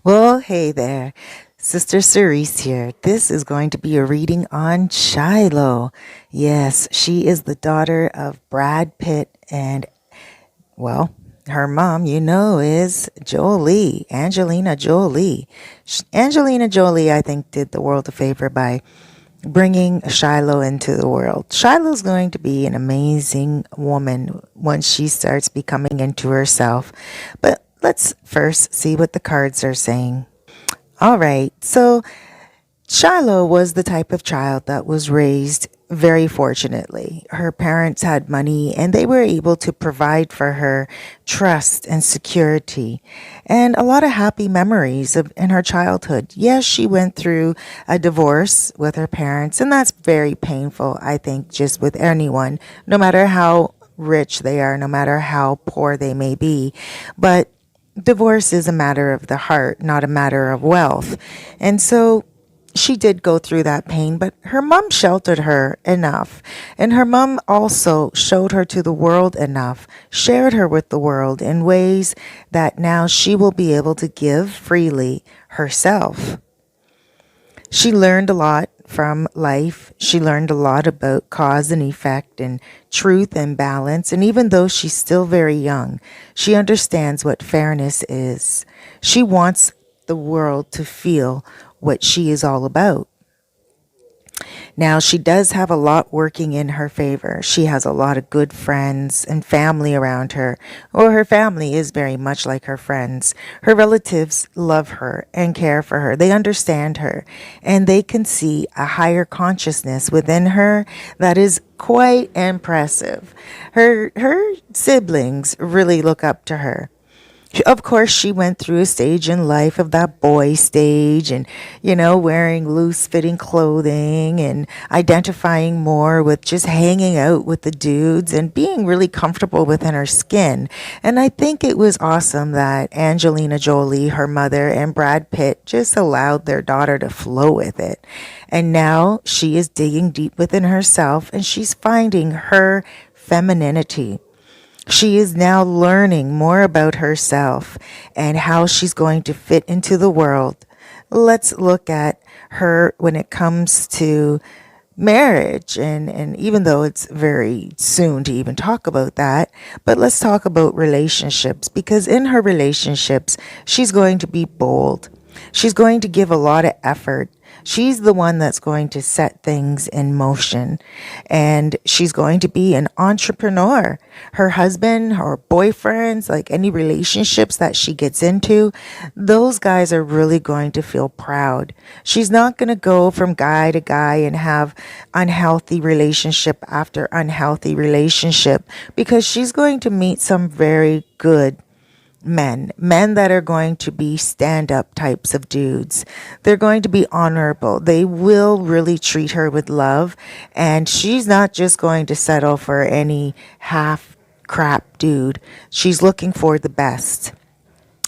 Well, hey there. Sister Cerise here. This is going to be a reading on Shiloh. Yes, she is the daughter of Brad Pitt and, well, her mom, is Jolie, Angelina Jolie. Angelina Jolie, I think, did the world a favor by bringing Shiloh into the world. Shiloh's going to be an amazing woman once she starts becoming into herself. But let's first see what the cards are saying. All right. So Shiloh was the type of child that was raised very fortunately. Her parents had money and they were able to provide for her trust and security and a lot of happy memories in her childhood. Yes, she went through a divorce with her parents, and that's very painful, I think, just with anyone, no matter how rich they are, no matter how poor they may be. But divorce is a matter of the heart, not a matter of wealth. And so she did go through that pain, but her mom sheltered her enough. And her mom also showed her to the world enough, shared her with the world in ways that now she will be able to give freely herself. She learned a lot from life. She learned a lot about cause and effect and truth and balance. And even though she's still very young, she understands what fairness is. She wants the world to feel what she is all about. Now, she does have a lot working in her favor. She has a lot of good friends and family around her, or her family is very much like her friends. Her relatives love her and care for her. They understand her, and they can see a higher consciousness within her that is quite impressive. Her siblings really look up to her. Of course, she went through a stage in life of that boy stage and, wearing loose fitting clothing and identifying more with just hanging out with the dudes and being really comfortable within her skin. And I think it was awesome that Angelina Jolie, her mother, and Brad Pitt just allowed their daughter to flow with it. And now she is digging deep within herself and she's finding her femininity. She is now learning more about herself and how she's going to fit into the world. Let's look at her when it comes to marriage. And even though it's very soon to even talk about that, but let's talk about relationships because in her relationships, she's going to be bold. She's going to give a lot of effort. She's the one that's going to set things in motion. And she's going to be an entrepreneur. Her husband, her boyfriends, like any relationships that she gets into, those guys are really going to feel proud. She's not going to go from guy to guy and have unhealthy relationship after unhealthy relationship because she's going to meet some very good men that are going to be stand up types of dudes. They're going to be honorable. They will really treat her with love. And she's not just going to settle for any half crap dude. She's looking for the best.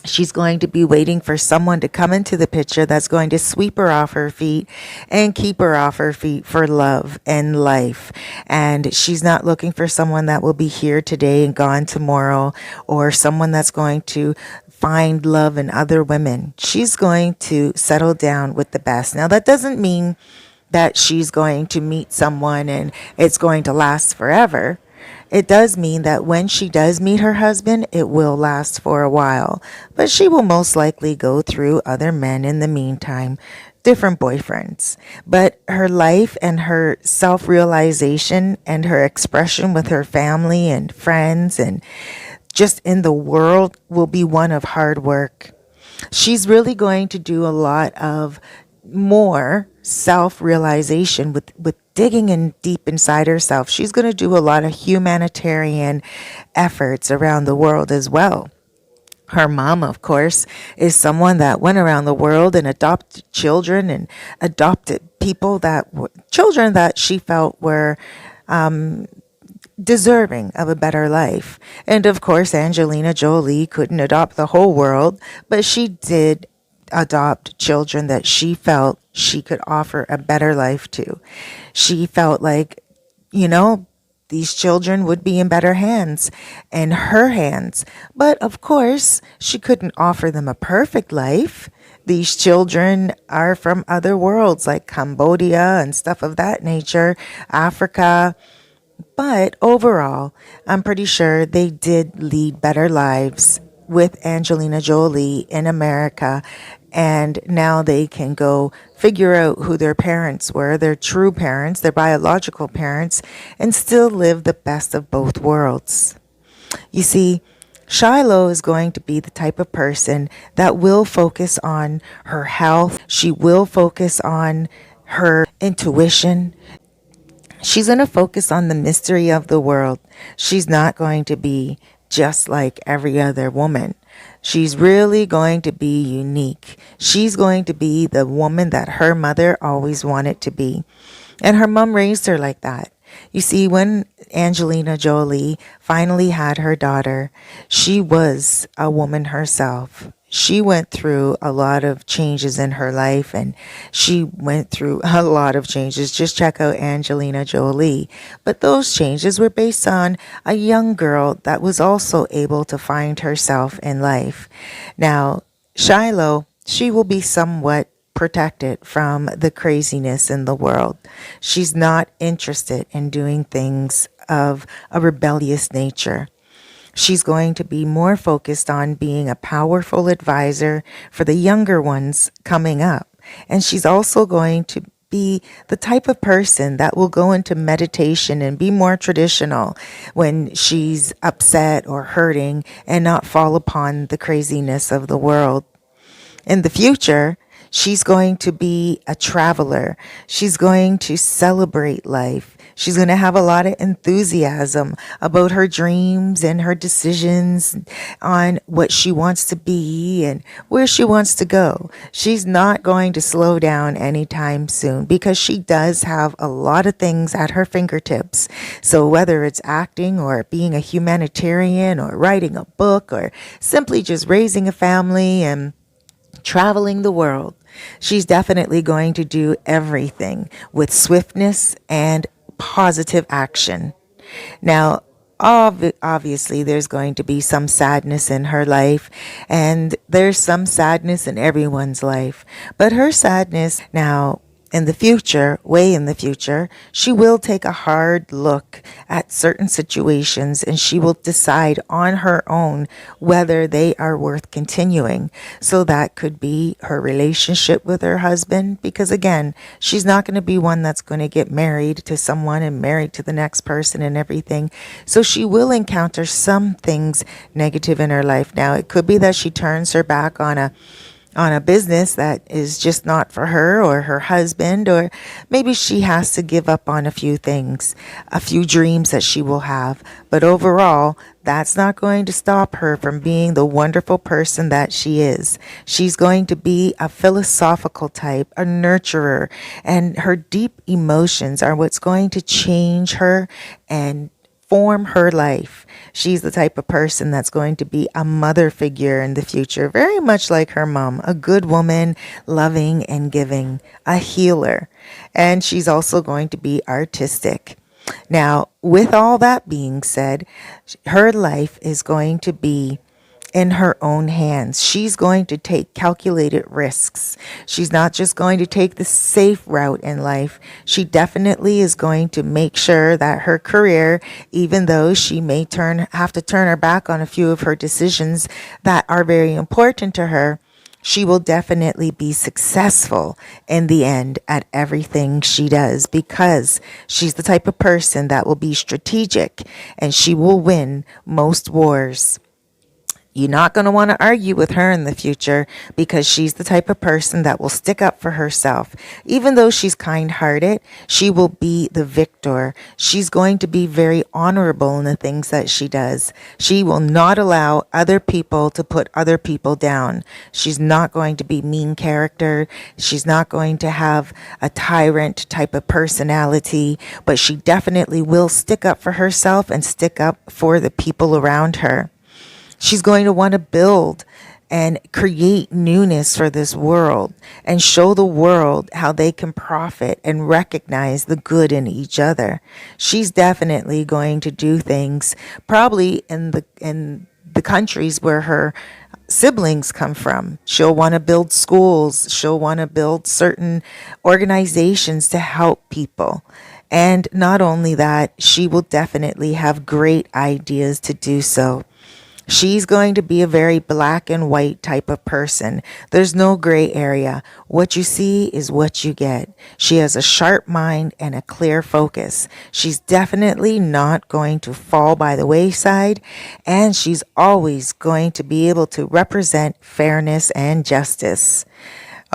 She's going to be waiting for someone to come into the picture that's going to sweep her off her feet and keep her off her feet for love and life. And she's not looking for someone that will be here today and gone tomorrow, or someone that's going to find love in other women. She's going to settle down with the best. Now, that doesn't mean that she's going to meet someone and it's going to last forever. It does mean that when she does meet her husband, it will last for a while, but she will most likely go through other men in the meantime, different boyfriends. But her life and her self realization and her expression with her family and friends and just in the world will be one of hard work. She's really going to do a lot of more self realization with digging in deep inside herself. She's going to do a lot of humanitarian efforts around the world as well. Her mom, of course, is someone that went around the world and adopted children and adopted people children that she felt were deserving of a better life. And of course, Angelina Jolie couldn't adopt the whole world, but she did adopt children that she felt she could offer a better life to. She felt like, you know, these children would be in better hands, in her hands. But of course, she couldn't offer them a perfect life. These children are from other worlds like Cambodia and stuff of that nature, Africa. But overall, I'm pretty sure they did lead better lives with Angelina Jolie in America. And now they can go figure out who their parents were, their true parents, their biological parents, and still live the best of both worlds. You see, Shiloh is going to be the type of person that will focus on her health. She will focus on her intuition. She's going to focus on the mystery of the world. She's not going to be just like every other woman. She's really going to be unique. She's going to be the woman that her mother always wanted to be. And her mom raised her like that. You see, when Angelina Jolie finally had her daughter, she was a woman herself. She went through a lot of changes in her life, and she went through a lot of changes. Just check out Angelina Jolie. But those changes were based on a young girl that was also able to find herself in life. Now, Shiloh, she will be somewhat protected from the craziness in the world. She's not interested in doing things of a rebellious nature. She's going to be more focused on being a powerful advisor for the younger ones coming up. And she's also going to be the type of person that will go into meditation and be more traditional when she's upset or hurting and not fall upon the craziness of the world. In the future, she's going to be a traveler. She's going to celebrate life. She's going to have a lot of enthusiasm about her dreams and her decisions on what she wants to be and where she wants to go. She's not going to slow down anytime soon because she does have a lot of things at her fingertips. So whether it's acting or being a humanitarian or writing a book or simply just raising a family and traveling the world, she's definitely going to do everything with swiftness and positive action. Now, obviously, there's going to be some sadness in her life, and there's some sadness in everyone's life. But her sadness now, in the future, way in the future, she will take a hard look at certain situations and she will decide on her own whether they are worth continuing. So that could be her relationship with her husband, because again, she's not going to be one that's going to get married to someone and married to the next person and everything. So she will encounter some things negative in her life. Now, it could be that she turns her back on a business that is just not for her or her husband, or maybe she has to give up on a few things, a few dreams that she will have. But overall, that's not going to stop her from being the wonderful person that she is. She's going to be a philosophical type, a nurturer, and her deep emotions are what's going to change her and form her life. She's the type of person that's going to be a mother figure in the future, very much like her mom, a good woman, loving and giving, a healer. And she's also going to be artistic. Now, with all that being said, her life is going to be in her own hands. She's going to take calculated risks. She's not just going to take the safe route in life. She definitely is going to make sure that her career, even though she may have to turn her back on a few of her decisions that are very important to her, she will definitely be successful in the end at everything she does, because she's the type of person that will be strategic and she will win most wars. You're not going to want to argue with her in the future, because she's the type of person that will stick up for herself. Even though she's kind-hearted, she will be the victor. She's going to be very honorable in the things that she does. She will not allow other people to put other people down. She's not going to be mean character. She's not going to have a tyrant type of personality, but she definitely will stick up for herself and stick up for the people around her. She's going to want to build and create newness for this world and show the world how they can profit and recognize the good in each other. She's definitely going to do things probably in the countries where her siblings come from. She'll want to build schools. She'll want to build certain organizations to help people. And not only that, she will definitely have great ideas to do so. She's going to be a very black and white type of person. There's no gray area. What you see is what you get. She has a sharp mind and a clear focus. She's definitely not going to fall by the wayside, and she's always going to be able to represent fairness and justice.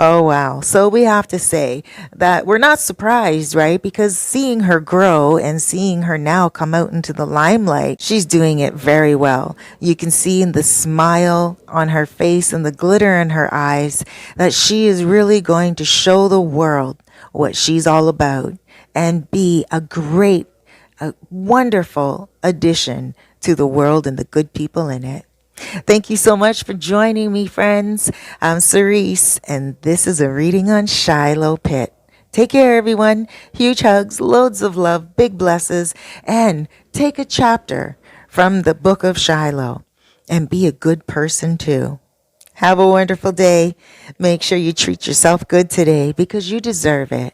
Oh, wow. So we have to say that we're not surprised, right? Because seeing her grow and seeing her now come out into the limelight, she's doing it very well. You can see in the smile on her face and the glitter in her eyes that she is really going to show the world what she's all about and be a wonderful addition to the world and the good people in it. Thank you so much for joining me, friends. I'm Cerise, and this is a reading on Shiloh-Pitt. Take care, everyone. Huge hugs, loads of love, big blesses, and take a chapter from the book of Shiloh and be a good person, too. Have a wonderful day. Make sure you treat yourself good today because you deserve it.